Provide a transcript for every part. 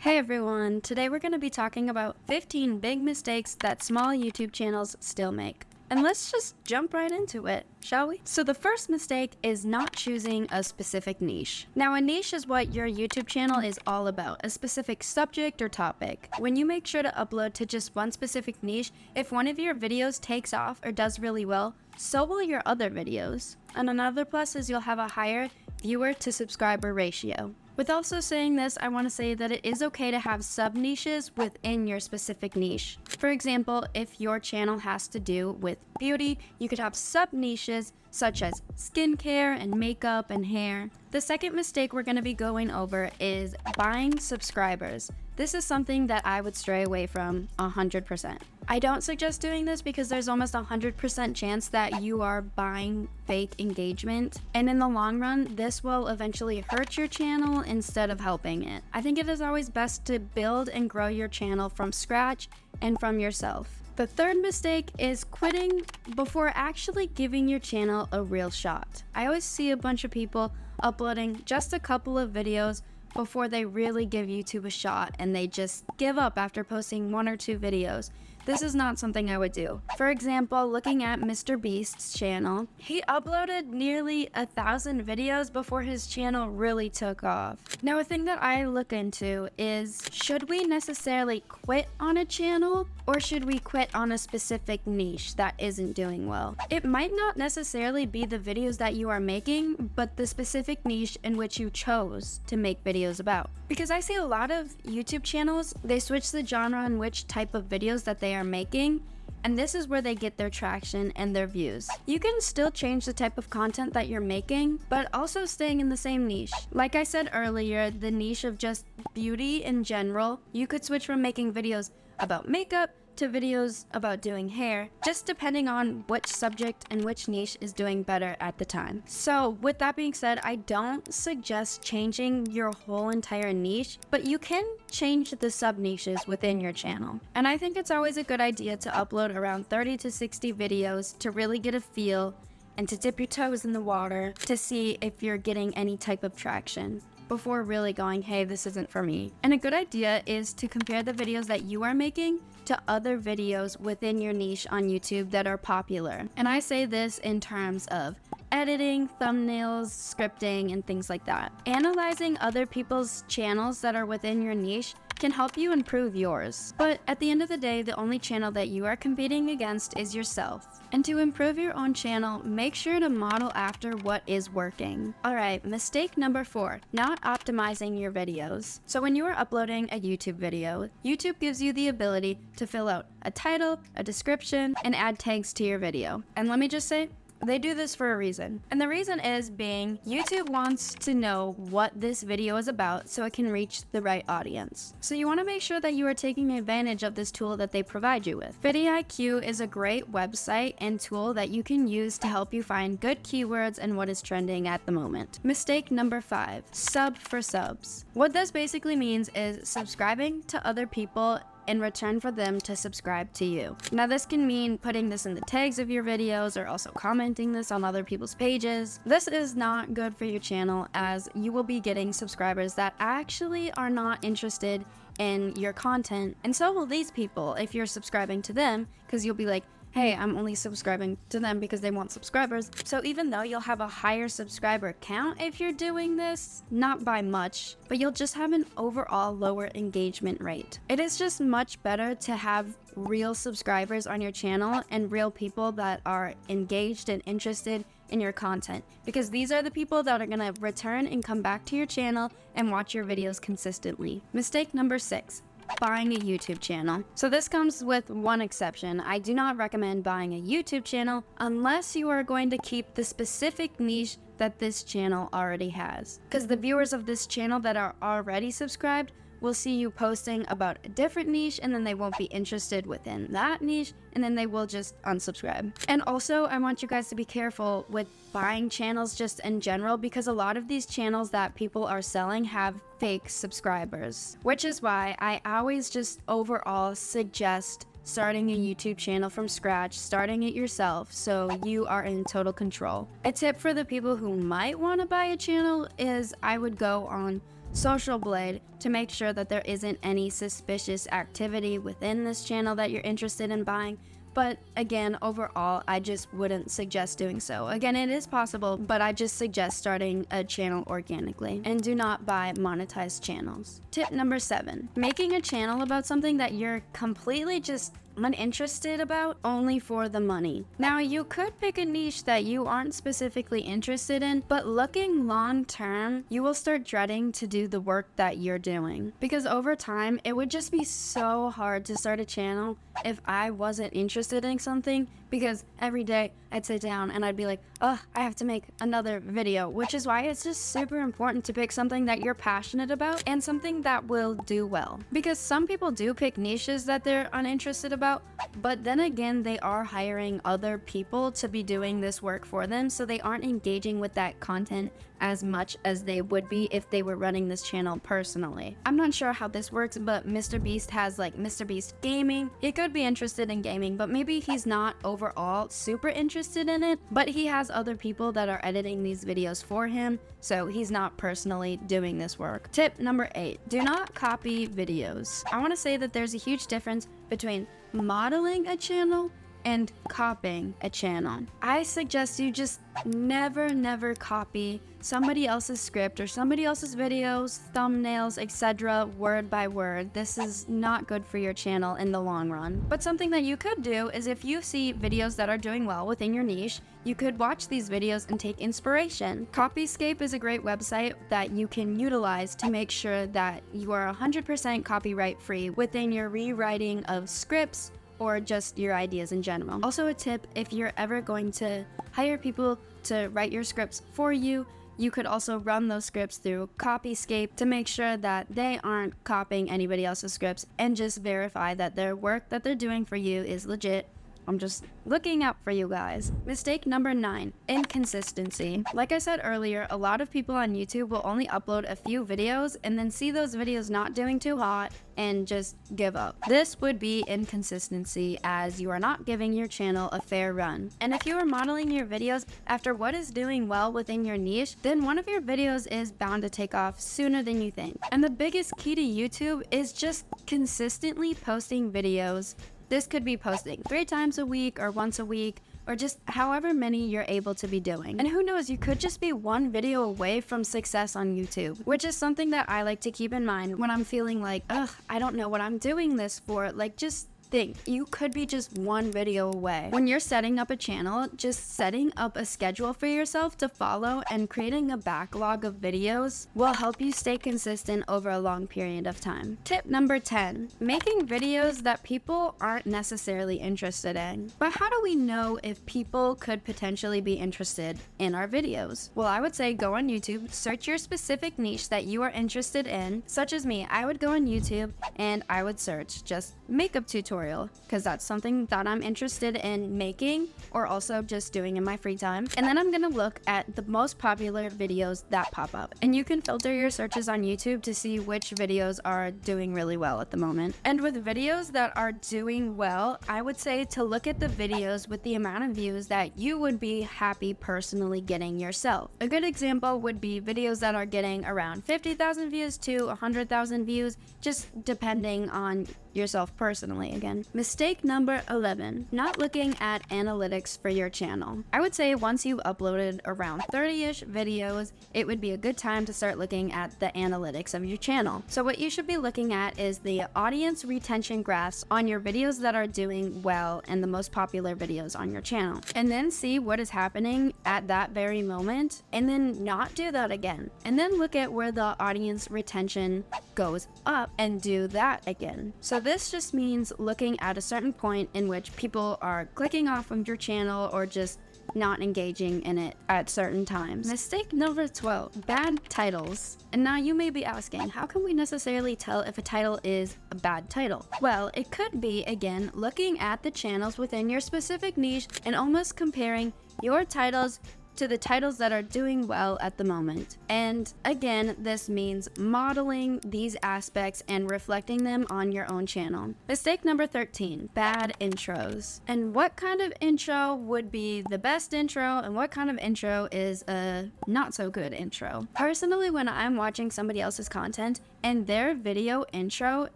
Hey everyone, today we're going to be talking about 15 big mistakes that small YouTube channels still make. And let's just jump right into it, shall we? So the first mistake is not choosing a specific niche. Now a niche is what your YouTube channel is all about, a specific subject or topic. When you make sure to upload to just one specific niche, if one of your videos takes off or does really well, so will your other videos. And another plus is you'll have a higher viewer to subscriber ratio. With also saying this, I want to say that it is okay to have sub-niches within your specific niche. For example, if your channel has to do with beauty, you could have sub-niches such as skincare and makeup and hair. The second mistake we're going to be going over is buying subscribers. This is something that I would stray away from 100%. I don't suggest doing this because there's almost 100% chance that you are buying fake engagement. And in the long run, this will eventually hurt your channel instead of helping it. I think it is always best to build and grow your channel from scratch and from yourself. The third mistake is quitting before actually giving your channel a real shot. I always see a bunch of people uploading just a couple of videos before they really give YouTube a shot and they just give up after posting 1 or 2 videos. This is not something I would do. For example, looking at Mr. Beast's channel, he uploaded nearly 1,000 videos before his channel really took off. Now, a thing that I look into is, should we necessarily quit on a channel or should we quit on a specific niche that isn't doing well? It might not necessarily be the videos that you are making, but the specific niche in which you chose to make videos about. Because I see a lot of YouTube channels, they switch the genre and which type of videos that they are making, and this is where they get their traction and their views. You can still change the type of content that you're making, but also staying in the same niche. Like I said earlier, the niche of just beauty in general, you could switch from making videos about makeup to videos about doing hair, just depending on which subject and which niche is doing better at the time. So with that being said, I don't suggest changing your whole entire niche, but you can change the sub niches within your channel. And I think it's always a good idea to upload around 30 to 60 videos to really get a feel and to dip your toes in the water to see if you're getting any type of traction before really going, hey, this isn't for me. And a good idea is to compare the videos that you are making to other videos within your niche on YouTube that are popular. And I say this in terms of editing, thumbnails, scripting, and things like that. Analyzing other people's channels that are within your niche can help you improve yours. But at the end of the day, the only channel that you are competing against is yourself. And to improve your own channel, make sure to model after what is working. Alright, mistake number 4, not optimizing your videos. So when you are uploading a YouTube video, YouTube gives you the ability to fill out a title, a description, and add tags to your video. And let me just say, they do this for a reason. And the reason is being YouTube wants to know what this video is about so it can reach the right audience. So you want to make sure that you are taking advantage of this tool that they provide you with. VidIQ is a great website and tool that you can use to help you find good keywords and what is trending at the moment. Mistake number 5, sub for subs. What this basically means is subscribing to other people in return for them to subscribe to you. Now this can mean putting this in the tags of your videos or also commenting this on other people's pages. This is not good for your channel as you will be getting subscribers that actually are not interested in your content, and so will these people if you're subscribing to them, because you'll be like, hey, I'm only subscribing to them because they want subscribers. So even though you'll have a higher subscriber count if you're doing this, not by much, but you'll just have an overall lower engagement rate. It is just much better to have real subscribers on your channel and real people that are engaged and interested in your content, because these are the people that are going to return and come back to your channel and watch your videos consistently. Mistake number 6, buying a YouTube channel. So this comes with one exception. I do not recommend buying a YouTube channel unless you are going to keep the specific niche that this channel already has, because the viewers of this channel that are already subscribed will see you posting about a different niche and then they won't be interested within that niche and then they will just unsubscribe. And also, I want you guys to be careful with buying channels just in general, because a lot of these channels that people are selling have fake subscribers, which is why I always just overall suggest starting a YouTube channel from scratch, starting it yourself so you are in total control. A tip for the people who might want to buy a channel is I would go on Social Blade to make sure that there isn't any suspicious activity within this channel that you're interested in buying. But again, overall, I just wouldn't suggest doing so. Again, it is possible, but I just suggest starting a channel organically and do not buy monetized channels. Tip number 7, making a channel about something that you're completely just uninterested about only for the money. Now, you could pick a niche that you aren't specifically interested in, but looking long term, you will start dreading to do the work that you're doing. Because over time, it would just be so hard to start a channel if I wasn't interested in something, because every day I'd sit down and I'd be like, oh, I have to make another video, which is why it's just super important to pick something that you're passionate about and something that will do well. Because some people do pick niches that they're uninterested about, but then again, they are hiring other people to be doing this work for them, so they aren't engaging with that content as much as they would be if they were running this channel personally. I'm not sure how this works, but Mr. Beast has like Mr. Beast Gaming. He could be interested in gaming, but maybe he's not overall super interested in it, but he has other people that are editing these videos for him, so he's not personally doing this work. Tip number 8, do not copy videos. I want to say that there's a huge difference between modeling a channel and copying a channel. I suggest you just never copy somebody else's script or somebody else's videos, thumbnails, etc. word by word. This is not good for your channel in the long run. But something that you could do is, if you see videos that are doing well within your niche, you could watch these videos and take inspiration. Copyscape is a great website that you can utilize to make sure that you are 100% copyright free within your rewriting of scripts or just your ideas in general. Also a tip, if you're ever going to hire people to write your scripts for you, you could also run those scripts through Copyscape to make sure that they aren't copying anybody else's scripts, and just verify that their work that they're doing for you is legit. I'm just looking out for you guys. Mistake number 9, inconsistency. Like I said earlier, a lot of people on YouTube will only upload a few videos and then see those videos not doing too hot and just give up. This would be inconsistency, as you are not giving your channel a fair run. And if you are modeling your videos after what is doing well within your niche, then one of your videos is bound to take off sooner than you think. And the biggest key to YouTube is just consistently posting videos. This could be posting 3 times a week or once a week, or just however many you're able to be doing. And who knows, you could just be one video away from success on YouTube, which is something that I like to keep in mind when I'm feeling like, ugh, I don't know what I'm doing this for. Like, just think, you could be just one video away. When you're setting up a channel, just setting up a schedule for yourself to follow and creating a backlog of videos will help you stay consistent over a long period of time. Tip number 10, making videos that people aren't necessarily interested in. But how do we know if people could potentially be interested in our videos? Well, I would say go on YouTube, search your specific niche that you are interested in. Such as me, I would go on YouTube and I would search just makeup tutorial, because that's something that I'm interested in making, or also just doing in my free time. And then I'm gonna look at the most popular videos that pop up, and you can filter your searches on YouTube to see which videos are doing really well at the moment. And with videos that are doing well, I would say to look at the videos with the amount of views that you would be happy personally getting yourself. A good example would be videos that are getting around 50,000 views to 100,000 views, just depending on yourself personally. Again, mistake number 11, not looking at analytics for your channel. I would say once you've uploaded around 30-ish videos, it would be a good time to start looking at the analytics of your channel. So what you should be looking at is the audience retention graphs on your videos that are doing well and the most popular videos on your channel, and then see what is happening at that very moment, and then not do that again, and then look at where the audience retention goes up and do that again. So this just means looking at a certain point in which people are clicking off of your channel or just not engaging in it at certain times. Mistake number 12, bad titles. And now you may be asking, how can we necessarily tell if a title is a bad title? Well, it could be, again, looking at the channels within your specific niche and almost comparing your titles to the titles that are doing well at the moment. And again, this means modeling these aspects and reflecting them on your own channel. Mistake number 13, bad intros. And what kind of intro would be the best intro and what kind of intro is a not so good intro? Personally, when I'm watching somebody else's content and their video intro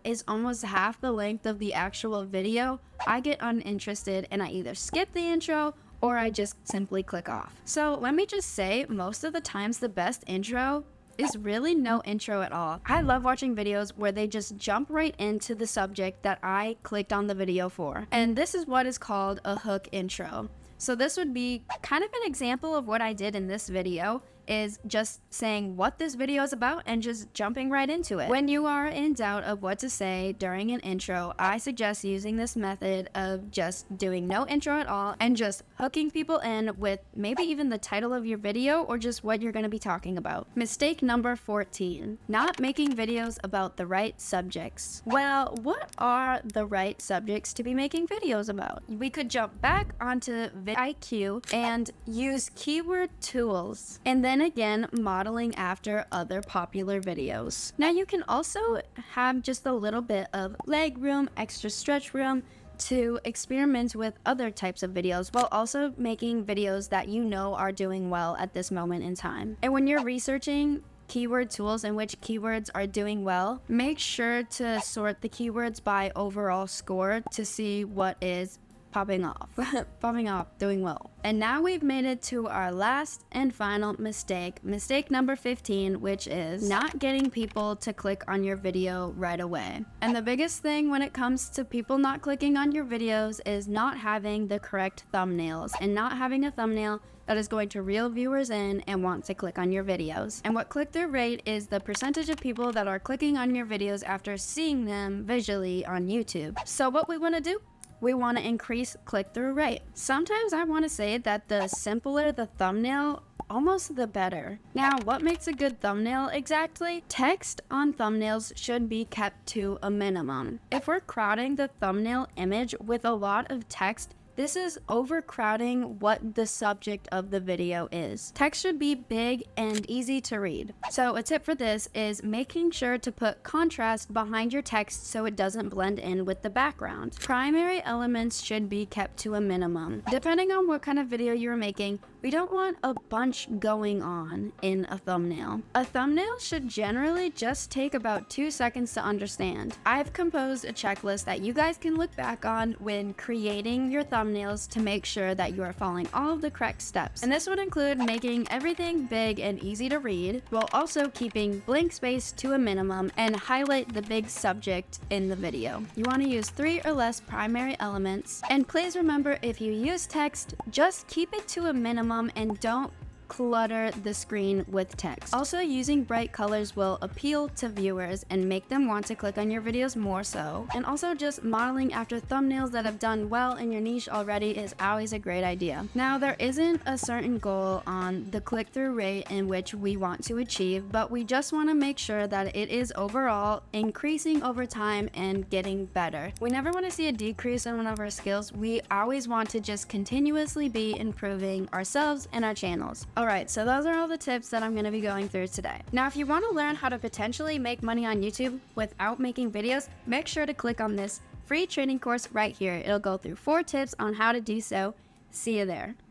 is almost half the length of the actual video, I get uninterested and I either skip the intro or I just simply click off. So let me just say, most of the times the best intro is really no intro at all. I love watching videos where they just jump right into the subject that I clicked on the video for. And this is what is called a hook intro. So this would be kind of an example of what I did in this video, is just saying what this video is about and just jumping right into it. When you are in doubt of what to say during an intro, I suggest using this method of just doing no intro at all and just hooking people in with maybe even the title of your video or just what you're going to be talking about. Mistake number 14, not making videos about the right subjects. Well, what are the right subjects to be making videos about? We could jump back onto vidIQ and use keyword tools, and then again modeling after other popular videos. Now you can also have just a little bit of leg room, extra stretch room to experiment with other types of videos while also making videos that you know are doing well at this moment in time. And when you're researching keyword tools and which keywords are doing well, make sure to sort the keywords by overall score to see what is popping off, doing well. And now we've made it to our last and final mistake, mistake number 15, which is not getting people to click on your video right away. And the biggest thing when it comes to people not clicking on your videos is not having the correct thumbnails and not having a thumbnail that is going to reel viewers in and want to click on your videos. And what click-through rate is the percentage of people that are clicking on your videos after seeing them visually on YouTube. So what we want to do, we want to increase click-through rate. Sometimes I want to say that the simpler the thumbnail, almost the better. Now, what makes a good thumbnail exactly? Text on thumbnails should be kept to a minimum. If we're crowding the thumbnail image with a lot of text, this is overcrowding what the subject of the video is. Text should be big and easy to read. So a tip for this is making sure to put contrast behind your text so it doesn't blend in with the background. Primary elements should be kept to a minimum. Depending on what kind of video you're making, we don't want a bunch going on in a thumbnail. A thumbnail should generally just take about 2 seconds to understand. I've composed a checklist that you guys can look back on when creating your thumbnails to make sure that you are following all of the correct steps. And this would include making everything big and easy to read, while also keeping blank space to a minimum and highlight the big subject in the video. You want to use 3 or less primary elements, and please remember, if you use text, just keep it to a minimum and don't clutter the screen with text. Also, using bright colors will appeal to viewers and make them want to click on your videos more so. And also, just modeling after thumbnails that have done well in your niche already is always a great idea. Now, there isn't a certain goal on the click-through rate in which we want to achieve, but we just want to make sure that it is overall increasing over time and getting better. We never want to see a decrease in one of our skills. We always want to just continuously be improving ourselves and our channels. Alright, so those are all the tips that I'm going to be going through today. Now, if you want to learn how to potentially make money on YouTube without making videos, make sure to click on this free training course right here. It'll go through 4 tips on how to do so. See you there.